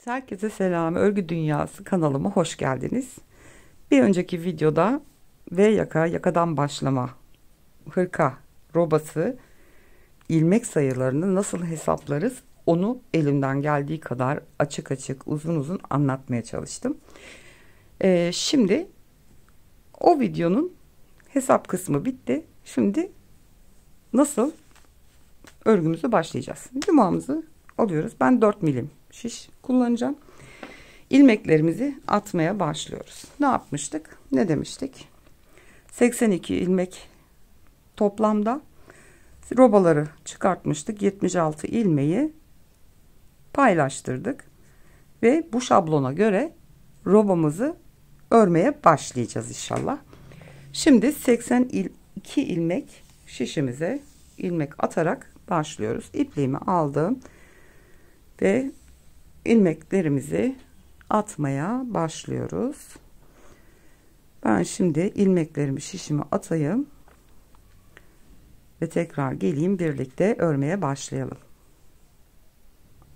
Herkese selam. Örgü Dünyası kanalıma hoş geldiniz. Bir önceki videoda V yaka, yakadan başlama, hırka, robası, ilmek sayılarını nasıl hesaplarız onu elimden geldiği kadar açık açık uzun uzun anlatmaya çalıştım. Şimdi o videonun hesap kısmı bitti. Şimdi nasıl örgümüzü başlayacağız. Yumağımızı alıyoruz. Ben 4 milim şiş kullanacağım. İlmeklerimizi atmaya başlıyoruz. Ne yapmıştık? Ne demiştik? 82 ilmek toplamda, robaları çıkartmıştık. 76 ilmeği paylaştırdık ve bu şablona göre robamızı örmeye başlayacağız inşallah. Şimdi 82 ilmek şişimize ilmek atarak başlıyoruz. İpliğimi aldım ve ilmeklerimizi atmaya başlıyoruz. Ben şimdi ilmeklerimi şişime atayım ve tekrar geleyim, birlikte örmeye başlayalım.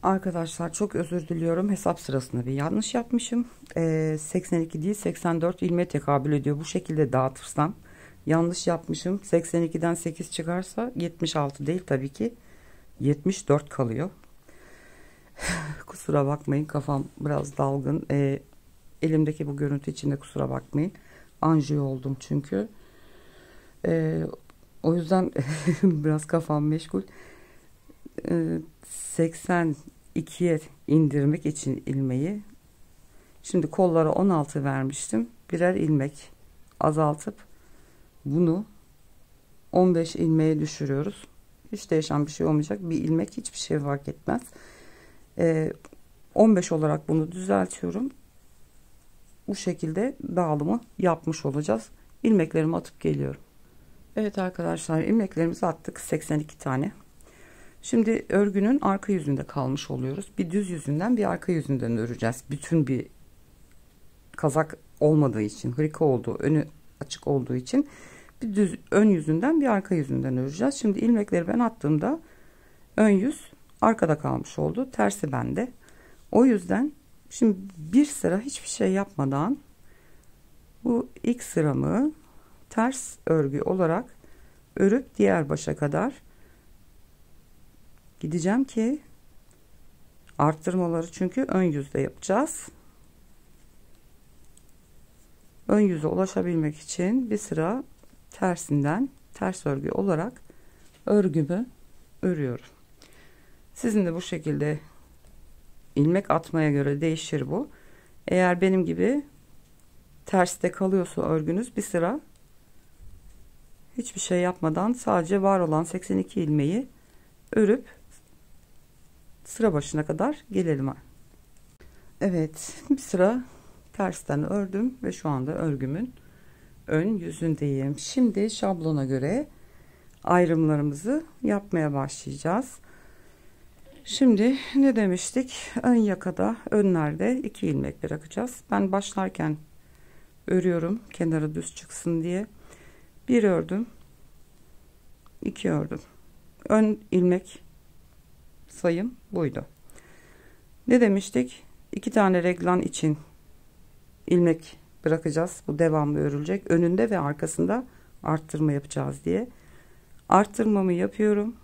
Arkadaşlar çok özür diliyorum, hesap sırasında bir yanlış yapmışım. 82 değil 84 ilmeğe tekabül ediyor. Bu şekilde dağıtırsam yanlış yapmışım. 82'den 8 çıkarsa 76 değil, tabii ki 74 kalıyor. Kusura bakmayın, kafam biraz dalgın. Elimdeki bu görüntü için de kusura bakmayın. Anjiyo oldum çünkü. O yüzden biraz kafam meşgul. 82'ye indirmek için ilmeği. Şimdi kollara 16 vermiştim. Birer ilmek azaltıp bunu 15 ilmeğe düşürüyoruz. Hiç değişen bir şey olmayacak. Bir ilmek hiçbir şey fark etmez. 15 olarak bunu düzeltiyorum. Bu şekilde dağılımı yapmış olacağız. İlmeklerimi atıp geliyorum. Evet arkadaşlar, ilmeklerimizi attık, 82 tane. Şimdi örgünün arka yüzünde kalmış oluyoruz. Bir düz yüzünden bir arka yüzünden öreceğiz. Bütün bir kazak olmadığı için, hırka olduğu, önü açık olduğu için bir düz ön yüzünden bir arka yüzünden öreceğiz. Şimdi ilmekleri ben attığımda ön yüz arkada kalmış oldu. Tersi bende. O yüzden şimdi bir sıra hiçbir şey yapmadan bu ilk sıramı ters örgü olarak örüp diğer başa kadar gideceğim ki arttırmaları, çünkü ön yüzde yapacağız. Ön yüze ulaşabilmek için bir sıra tersinden ters örgü olarak örgümü örüyorum. Sizin de bu şekilde ilmek atmaya göre değişir bu. Eğer benim gibi terste kalıyorsa örgünüz, bir sıra hiçbir şey yapmadan sadece var olan 82 ilmeği örüp sıra başına kadar gelelim. Evet, bir sıra tersten ördüm ve şu anda örgümün ön yüzündeyim. Şimdi şablona göre ayrımlarımızı yapmaya başlayacağız. Şimdi ne demiştik? Ön yakada, önlerde 2 ilmek bırakacağız. Ben başlarken örüyorum kenarı düz çıksın diye. 1 ördüm, 2 ördüm. Ön ilmek sayım buydu. Ne demiştik? 2 tane reglan için ilmek bırakacağız. Bu devamlı örülecek. Önünde ve arkasında arttırma yapacağız diye. Arttırmamı yapıyorum.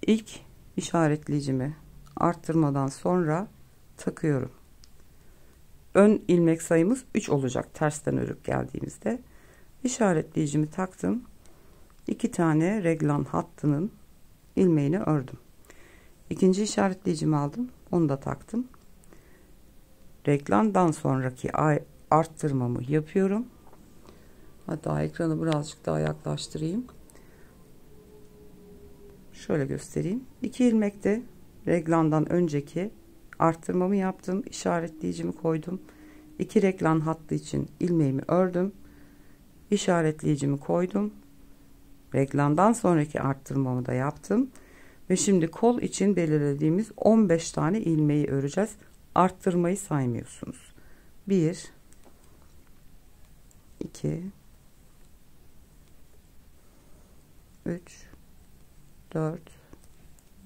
İlk işaretleyicimi arttırmadan sonra takıyorum. Ön ilmek sayımız 3 olacak tersten örüp geldiğimizde. İşaretleyicimi taktım. 2 tane reglan hattının ilmeğini ördüm. İkinci işaretleyicimi aldım. Onu da taktım. Reglandan sonraki arttırmamı yapıyorum. Hatta ekranı birazcık daha yaklaştırayım. Şöyle göstereyim. 2 ilmekte reglandan önceki arttırmamı yaptım. İşaretleyicimi koydum. 2 reglan hattı için ilmeğimi ördüm. İşaretleyicimi koydum. Reglandan sonraki arttırmamı da yaptım. Ve şimdi kol için belirlediğimiz 15 tane ilmeği öreceğiz. Arttırmayı saymıyorsunuz. 1 2 3 4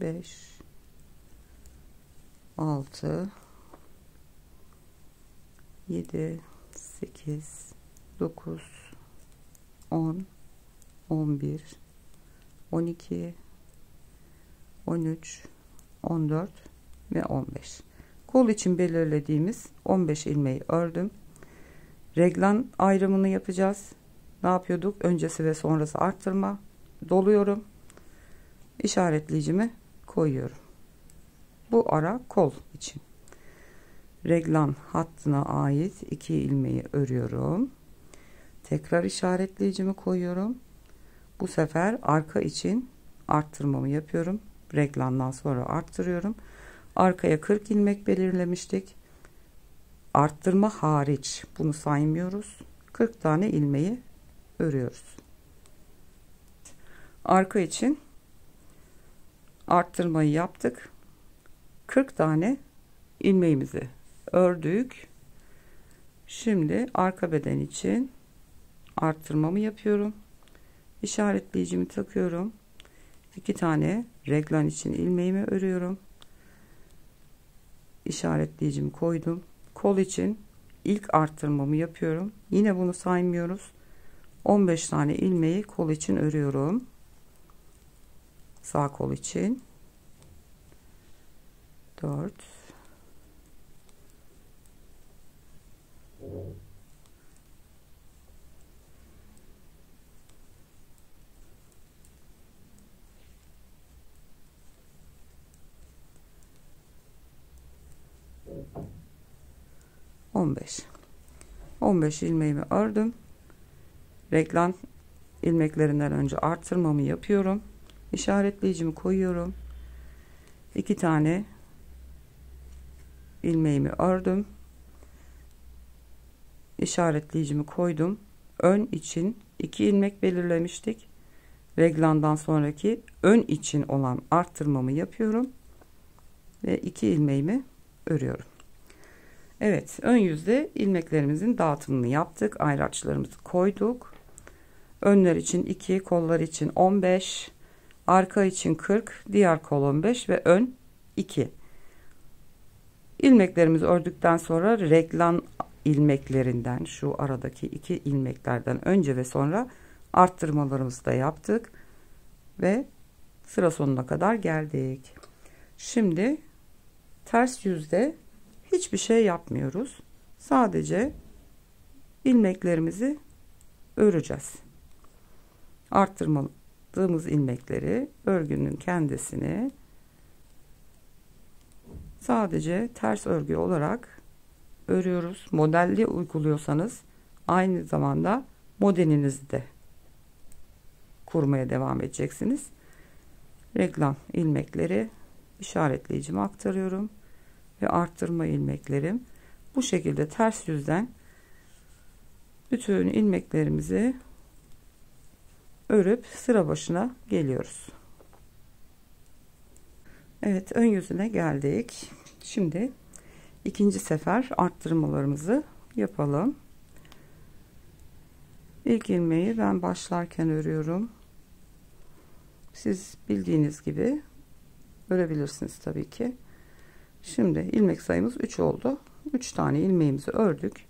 5 6 7 8 9 10 11 12 13 14 ve 15. Kol için belirlediğimiz 15 ilmeği ördüm. Reglan ayrımını yapacağız. Ne yapıyorduk? Öncesi ve sonrası arttırma. Doluyorum. İşaretleyicimi koyuyorum. Bu ara kol için. Reglan hattına ait 2 ilmeği örüyorum. Tekrar işaretleyicimi koyuyorum. Bu sefer arka için arttırmamı yapıyorum. Reglandan sonra arttırıyorum. Arkaya 40 ilmek belirlemiştik. Arttırma hariç bunu saymıyoruz. 40 tane ilmeği örüyoruz. Arka için arttırmayı yaptık. 40 tane ilmeğimizi ördük. Şimdi arka beden için arttırmamı yapıyorum. İşaretleyicimi takıyorum. 2 tane reglan için ilmeğimi örüyorum. İşaretleyicimi koydum. Kol için ilk arttırmamı yapıyorum. Yine bunu saymıyoruz. 15 tane ilmeği kol için örüyorum. Sağ kol için 4 15 ilmeğimi ördüm. Reglan ilmeklerinden önce artırmamı yapıyorum. İşaretleyicimi koyuyorum. 2 tane ilmeğimi ördüm. İşaretleyicimi koydum. Ön için 2 ilmek belirlemiştik. Reglandan sonraki ön için olan arttırmamı yapıyorum ve 2 ilmeğimi örüyorum. Evet, ön yüzde ilmeklerimizin dağıtımını yaptık. Ayraçlarımızı koyduk. Önler için 2, kollar için 15, arka için 40, diğer kol 15 ve ön 2. İlmeklerimizi ördükten sonra reglan ilmeklerinden, şu aradaki 2 ilmeklerden önce ve sonra arttırmalarımızı da yaptık ve sıra sonuna kadar geldik. Şimdi ters yüzde hiçbir şey yapmıyoruz. Sadece ilmeklerimizi öreceğiz. Arttırmadığımız ilmekleri örgünün kendisini sadece ters örgü olarak örüyoruz. Modelli uyguluyorsanız aynı zamanda modelinizi de kurmaya devam edeceksiniz. Reglan ilmekleri işaretleyicime aktarıyorum ve arttırma ilmeklerim bu şekilde ters yüzden bütün ilmeklerimizi örüp sıra başına geliyoruz. Evet, ön yüzüne geldik. Şimdi ikinci sefer arttırmalarımızı yapalım. İlk ilmeği ben başlarken örüyorum. Siz bildiğiniz gibi örebilirsiniz tabii ki. Şimdi ilmek sayımız 3 oldu. 3 tane ilmeğimizi ördük.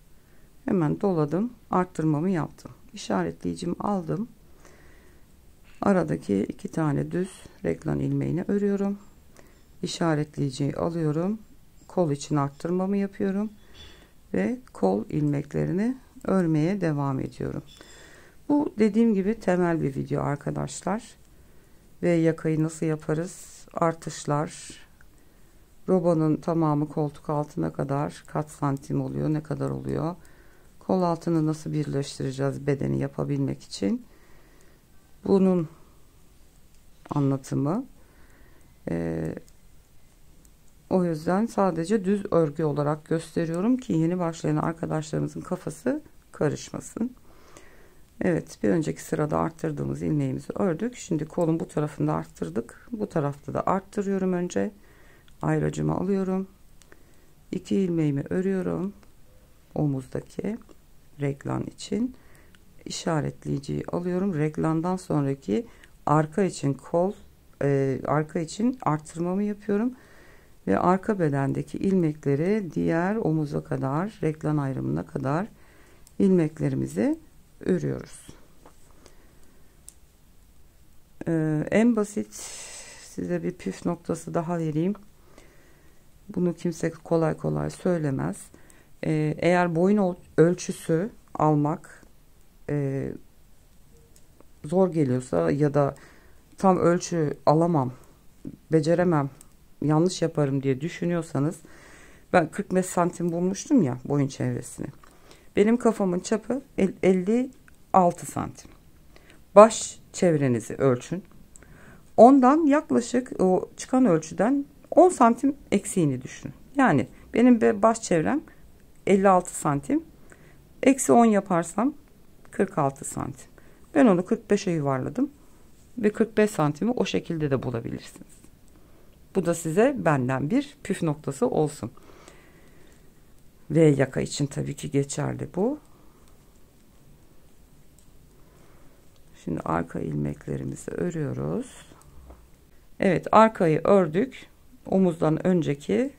Hemen doladım, arttırmamı yaptım. İşaretleyicimi aldım. Aradaki 2 tane düz reglan ilmeğini örüyorum. İşaretleyiciyi alıyorum. Kol için arttırmamı yapıyorum ve kol ilmeklerini örmeye devam ediyorum. Bu dediğim gibi temel bir video arkadaşlar. Ve yakayı nasıl yaparız? Artışlar, robanın tamamı koltuk altına kadar kaç santim oluyor, ne kadar oluyor? Kol altını nasıl birleştireceğiz bedeni yapabilmek için? Bunun anlatımı. O yüzden sadece düz örgü olarak gösteriyorum ki yeni başlayan arkadaşlarımızın kafası karışmasın. Evet, bir önceki sırada arttırdığımız ilmeğimizi ördük. Şimdi kolun bu tarafında arttırdık. Bu tarafta da arttırıyorum önce. Ayracımı alıyorum. 2 ilmeğimi örüyorum. Omuzdaki reglan için. İşaretleyiciyi alıyorum. Reglandan sonraki arka için arka için arttırmamı yapıyorum. ve arka bedendeki ilmekleri diğer omuza kadar, reglan ayrımına kadar ilmeklerimizi örüyoruz. En basit, size bir püf noktası daha vereyim. Bunu kimse kolay kolay söylemez. Eğer boyun ölçüsü almak zor geliyorsa ya da tam ölçü alamam, beceremem, yanlış yaparım diye düşünüyorsanız, ben 45 santim bulmuştum ya boyun çevresini. Benim kafamın çapı 56 santim. Baş çevrenizi ölçün. Ondan yaklaşık o çıkan ölçüden 10 santim eksiğini düşünün. Yani benim baş çevrem 56 santim. Eksi 10 yaparsam 46 santim. Ben onu 45'e yuvarladım. Ve 45 santimi o şekilde de bulabilirsiniz. Bu da size benden bir püf noktası olsun. Ve yaka için tabii ki geçerli bu. Şimdi arka ilmeklerimizi örüyoruz. Evet, arkayı ördük. Omuzdan önceki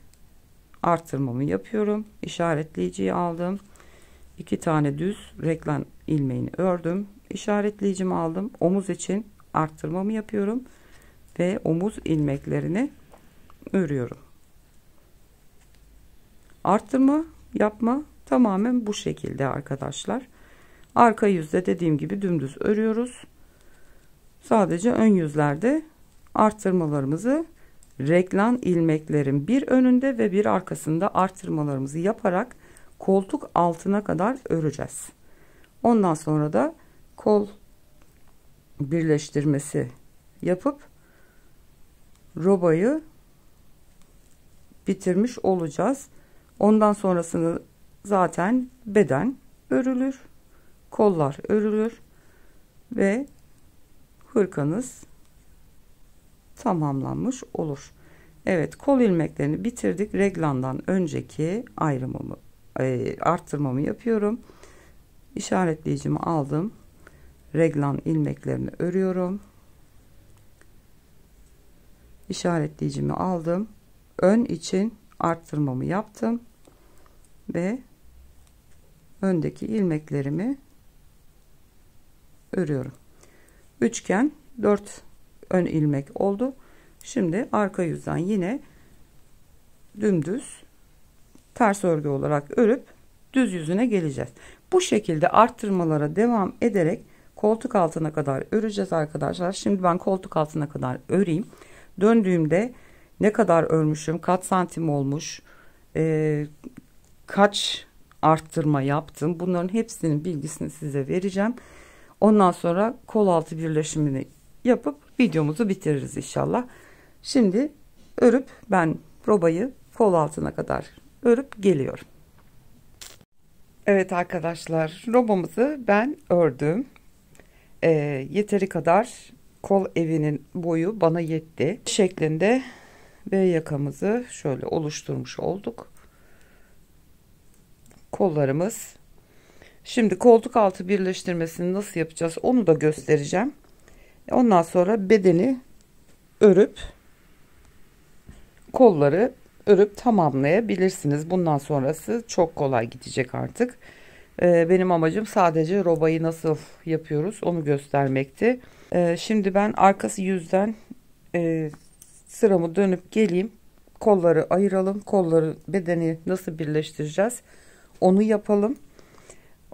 artırmamı yapıyorum. İşaretleyiciyi aldım. 2 tane düz reglan ilmeğini ördüm. İşaretleyicimi aldım. Omuz için arttırmamı yapıyorum ve omuz ilmeklerini örüyorum. Arttırma yapma tamamen bu şekilde arkadaşlar. Arka yüzde dediğim gibi dümdüz örüyoruz. Sadece ön yüzlerde arttırmalarımızı reglan ilmeklerin bir önünde ve bir arkasında arttırmalarımızı yaparak koltuk altına kadar öreceğiz. Ondan sonra da kol birleştirmesi yapıp robayı bitirmiş olacağız. Ondan sonrasını zaten beden örülür, kollar örülür ve hırkanız tamamlanmış olur. Evet, kol ilmeklerini bitirdik. Reglandan önceki ayrımımı arttırmamı yapıyorum. İşaretleyicimi aldım. Reglan ilmeklerini örüyorum. İşaretleyicimi aldım. Ön için arttırmamı yaptım ve öndeki ilmeklerimi örüyorum. Üçgen 4 ön ilmek oldu. Şimdi arka yüzden yine dümdüz ters örgü olarak örüp düz yüzüne geleceğiz. Bu şekilde arttırmalara devam ederek koltuk altına kadar öreceğiz arkadaşlar. Şimdi ben koltuk altına kadar öreyim. Döndüğümde ne kadar örmüşüm, kaç santim olmuş, kaç arttırma yaptım, bunların hepsinin bilgisini size vereceğim. Ondan sonra kol altı birleşimini yapıp videomuzu bitiririz inşallah. Şimdi örüp ben robayı kol altına kadar örüp geliyorum. Evet arkadaşlar, robamızı ben ördüm. Yeteri kadar kol evinin boyu bana yetti şeklinde ve yakamızı şöyle oluşturmuş olduk. Kollarımız. Şimdi koltuk altı birleştirmesini nasıl yapacağız onu da göstereceğim. Ondan sonra bedeni örüp kolları örüp tamamlayabilirsiniz. Bundan sonrası çok kolay gidecek artık. Benim amacım sadece robayı nasıl yapıyoruz onu göstermekti. Şimdi ben arkası yüzden sıramı dönüp geleyim. Kolları ayıralım. Kolları bedeni nasıl birleştireceğiz onu yapalım.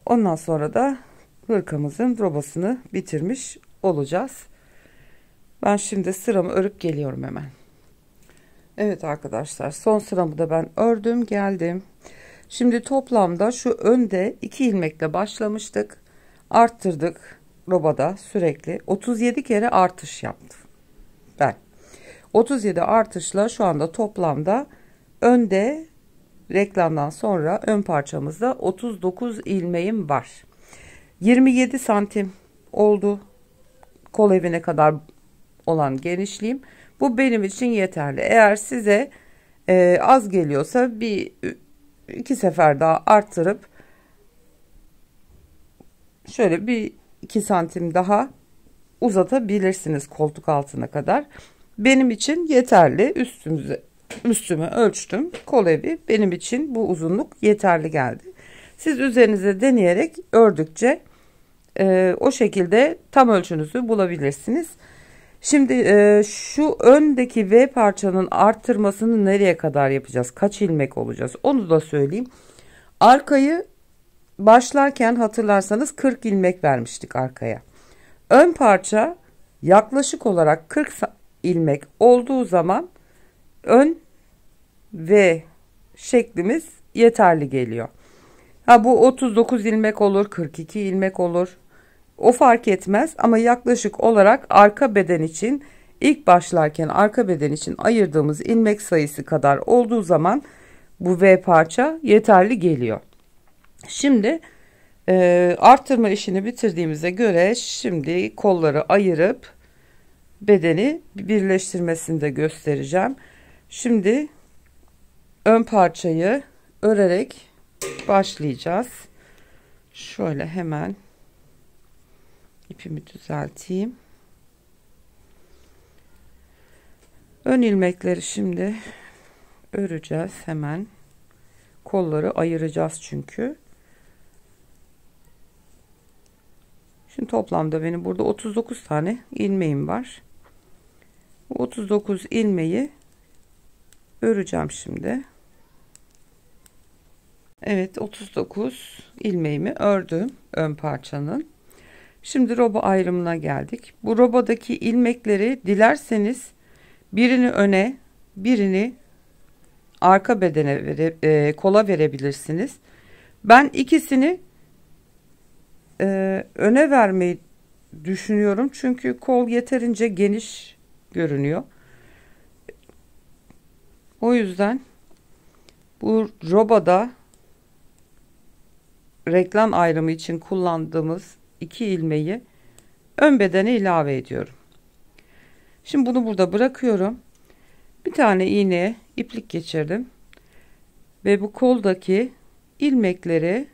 Ondan sonra da hırkamızın robasını bitirmiş olacağız. Ben şimdi sıramı örüp geliyorum hemen. Evet arkadaşlar, son sıramı da ben ördüm geldim. Şimdi toplamda şu önde 2 ilmekle başlamıştık. Arttırdık robada sürekli 37 kere artış yaptım. Ben 37 artışla şu anda toplamda önde reklamdan sonra ön parçamızda 39 ilmeğim var. 27 santim oldu kol evine kadar olan genişliğim. Bu benim için yeterli. Eğer size az geliyorsa bir 2 sefer daha arttırıp şöyle bir 2 santim daha uzatabilirsiniz koltuk altına kadar. Benim için yeterli. Üstümüze üstüme ölçtüm. Kol evi benim için bu uzunluk yeterli geldi. Siz üzerinize deneyerek ördükçe o şekilde tam ölçünüzü bulabilirsiniz. Şimdi şu öndeki V parçanın arttırmasını nereye kadar yapacağız? Kaç ilmek olacağız? Onu da söyleyeyim. Arkayı başlarken hatırlarsanız 40 ilmek vermiştik arkaya. Ön parça yaklaşık olarak 40 ilmek olduğu zaman ön V şeklimiz yeterli geliyor. Ha, bu 39 ilmek olur, 42 ilmek olur. O fark etmez ama yaklaşık olarak arka beden için ilk başlarken arka beden için ayırdığımız ilmek sayısı kadar olduğu zaman bu V parça yeterli geliyor. Şimdi arttırma işini bitirdiğimize göre şimdi kolları ayırıp bedeni birleştirmesini de göstereceğim. Şimdi ön parçayı örerek başlayacağız. Şöyle hemen ipimi düzelteyim. Ön ilmekleri şimdi öreceğiz hemen. Kolları ayıracağız çünkü. Şimdi toplamda benim burada 39 tane ilmeğim var. Bu 39 ilmeği öreceğim şimdi. Evet, 39 ilmeğimi ördüm ön parçanın. Şimdi roba ayrımına geldik. Bu robadaki ilmekleri dilerseniz birini öne, birini arka bedene kola verebilirsiniz. Ben ikisini öne vermeyi düşünüyorum. Çünkü kol yeterince geniş görünüyor. O yüzden bu robada reklam ayrımı için kullandığımız 2 ilmeği ön bedene ilave ediyorum. Şimdi bunu burada bırakıyorum. Bir tane iğneye iplik geçirdim. Ve bu koldaki ilmekleri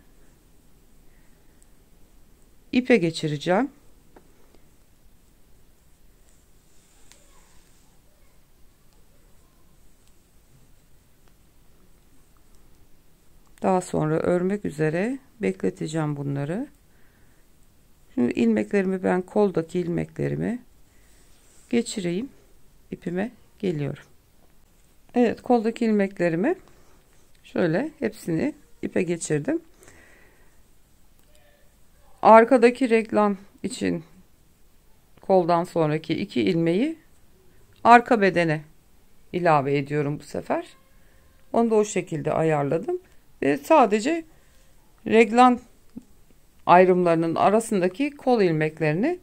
ipe geçireceğim. Daha sonra örmek üzere bekleteceğim bunları. Şimdi ilmeklerimi ben koldaki ilmeklerimi geçireyim. İpime geliyorum. Evet, koldaki ilmeklerimi şöyle hepsini ipe geçirdim. Arkadaki reklam için koldan sonraki 2 ilmeği arka bedene ilave ediyorum bu sefer. Onu da o şekilde ayarladım. Ve sadece reglan ayrımlarının arasındaki kol ilmeklerini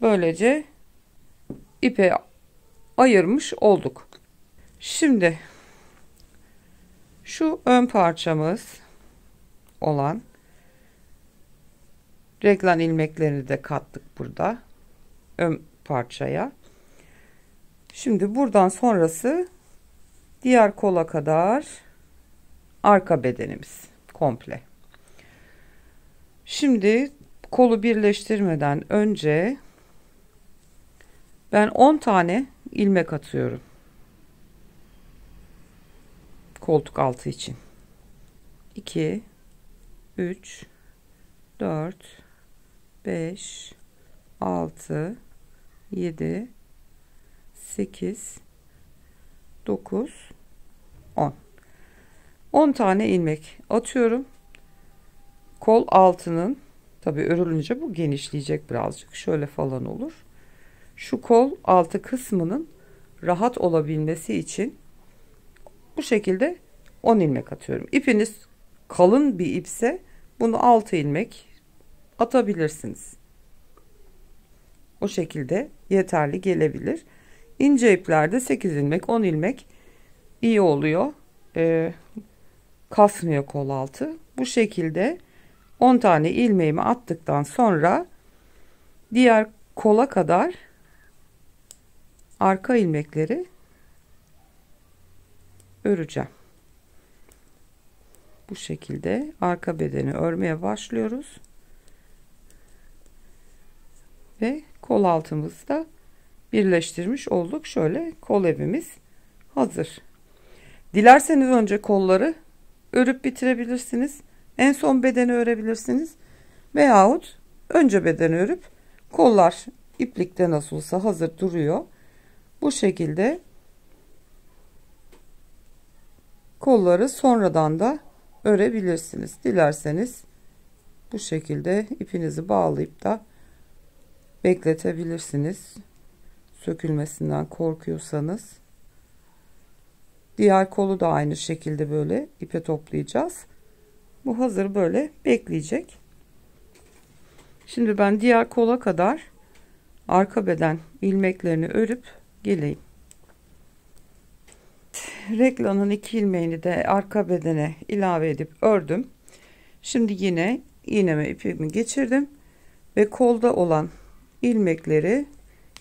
böylece ipe ayırmış olduk. Şimdi şu ön parçamız olan reglan ilmeklerini de kattık burada ön parçaya. Şimdi buradan sonrası diğer kola kadar arka bedenimiz komple. Şimdi kolu birleştirmeden önce ben 10 tane ilmek atıyorum. Koltuk altı için. 2 3 4 5 6 7 8 9 10 10 tane ilmek atıyorum. Kol altının tabi örülünce bu genişleyecek birazcık. Şöyle falan olur. Şu kol altı kısmının rahat olabilmesi için bu şekilde 10 ilmek atıyorum. İpiniz kalın bir ipse bunu 6 ilmek atabilirsiniz. O şekilde yeterli gelebilir. İnce iplerde 8 ilmek 10 ilmek iyi oluyor. Kasmıyor kol altı. Bu şekilde 10 tane ilmeğimi attıktan sonra diğer kola kadar arka ilmekleri öreceğim. Bu şekilde arka bedeni örmeye başlıyoruz. Ve kol altımızda birleştirmiş olduk. Şöyle kol evimiz hazır Dilerseniz önce kolları örüp bitirebilirsiniz. En son bedeni örebilirsiniz. Veyahut önce bedeni örüp kollar iplikte nasılsa hazır duruyor. Bu şekilde kolları sonradan da örebilirsiniz. Dilerseniz bu şekilde ipinizi bağlayıp da bekletebilirsiniz. Sökülmesinden korkuyorsanız. Diğer kolu da aynı şekilde böyle ipe toplayacağız. Bu hazır böyle bekleyecek. Şimdi ben diğer kola kadar arka beden ilmeklerini örüp geleyim. Reklanın 2 ilmeğini de arka bedene ilave edip ördüm. Şimdi yine iğneme ipimi geçirdim ve kolda olan ilmekleri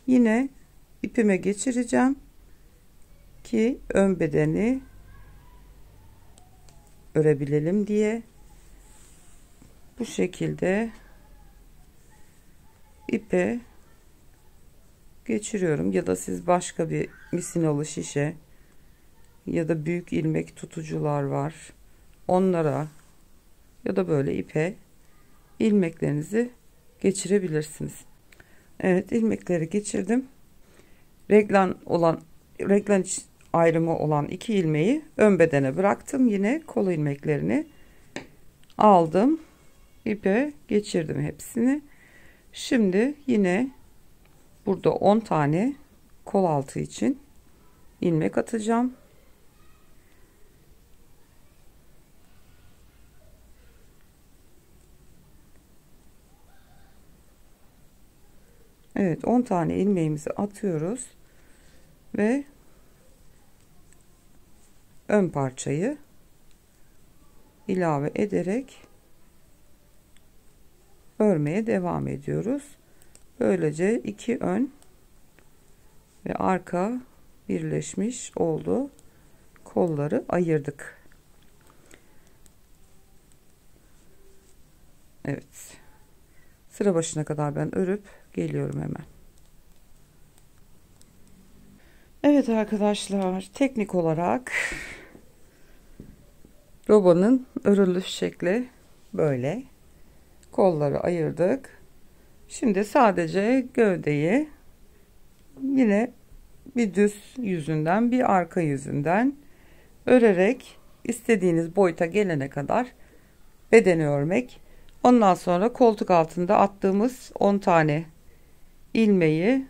yine ipime geçireceğim ki ön bedeni örebilelim diye. Bu şekilde ipe geçiriyorum ya da siz başka bir misinalı şişe ya da büyük ilmek tutucular var, onlara ya da böyle ipe ilmeklerinizi geçirebilirsiniz. Evet, ilmekleri geçirdim. Reglan ayrımı olan 2 ilmeği ön bedene bıraktım. Yine kol ilmeklerini aldım, ipe geçirdim hepsini. Şimdi yine burada 10 tane kol altı için ilmek atacağım. Evet, 10 tane ilmeğimizi atıyoruz ve ön parçayı ilave ederek örmeye devam ediyoruz. Böylece 2 ön ve arka birleşmiş oldu. Kolları ayırdık. Evet. Sıra başına kadar ben örüp geliyorum hemen. Evet arkadaşlar, teknik olarak robanın örülüş şekli böyle. Kolları ayırdık. Şimdi sadece gövdeyi yine bir düz yüzünden bir arka yüzünden örerek istediğiniz boyuta gelene kadar bedeni örmek. Ondan sonra koltuk altında attığımız 10 tane ilmeği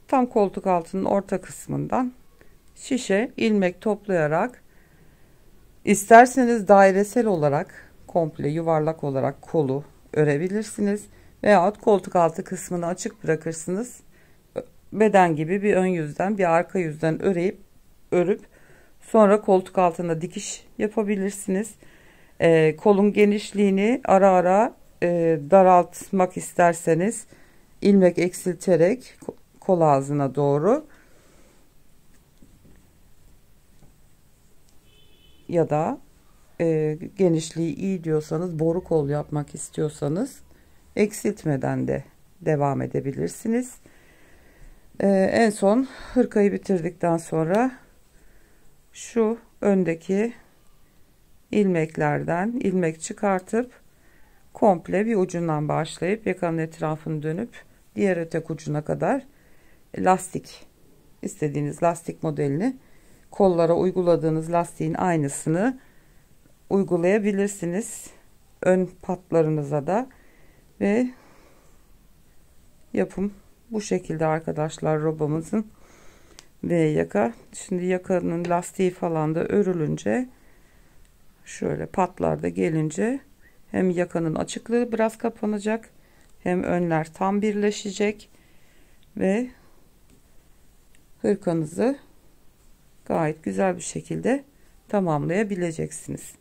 tam koltuk altının orta kısmından şişe ilmek toplayarak, isterseniz dairesel olarak komple yuvarlak olarak kolu örebilirsiniz veyahut koltuk altı kısmını açık bırakırsınız. Beden gibi bir ön yüzden bir arka yüzden örüp sonra koltuk altında dikiş yapabilirsiniz. Kolun genişliğini ara ara daraltmak isterseniz ilmek eksilterek kol ağzına doğru ya da genişliği iyi diyorsanız, boru kol yapmak istiyorsanız eksiltmeden de devam edebilirsiniz. En son hırkayı bitirdikten sonra şu öndeki ilmeklerden ilmek çıkartıp komple bir ucundan başlayıp yakanın etrafını dönüp diğer etek ucuna kadar lastik, istediğiniz lastik modelini, kollara uyguladığınız lastiğin aynısını uygulayabilirsiniz ön patlarınıza da. Ve yapım bu şekilde arkadaşlar, robamızın ve yaka. Şimdi yakanın lastiği falan da örülünce, şöyle patlarda gelince hem yakanın açıklığı biraz kapanacak hem önler tam birleşecek ve hırkanızı gayet güzel bir şekilde tamamlayabileceksiniz.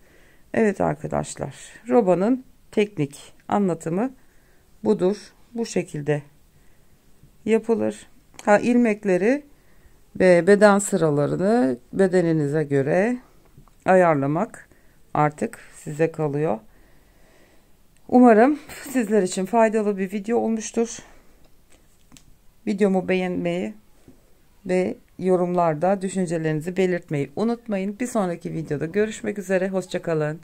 Evet arkadaşlar, robanın teknik anlatımı budur. Bu şekilde yapılır. İlmekleri ve beden sıralarını bedeninize göre ayarlamak artık size kalıyor. Umarım sizler için faydalı bir video olmuştur. Videomu beğenmeyi ve yorumlarda düşüncelerinizi belirtmeyi unutmayın. Bir sonraki videoda görüşmek üzere. Hoşça kalın.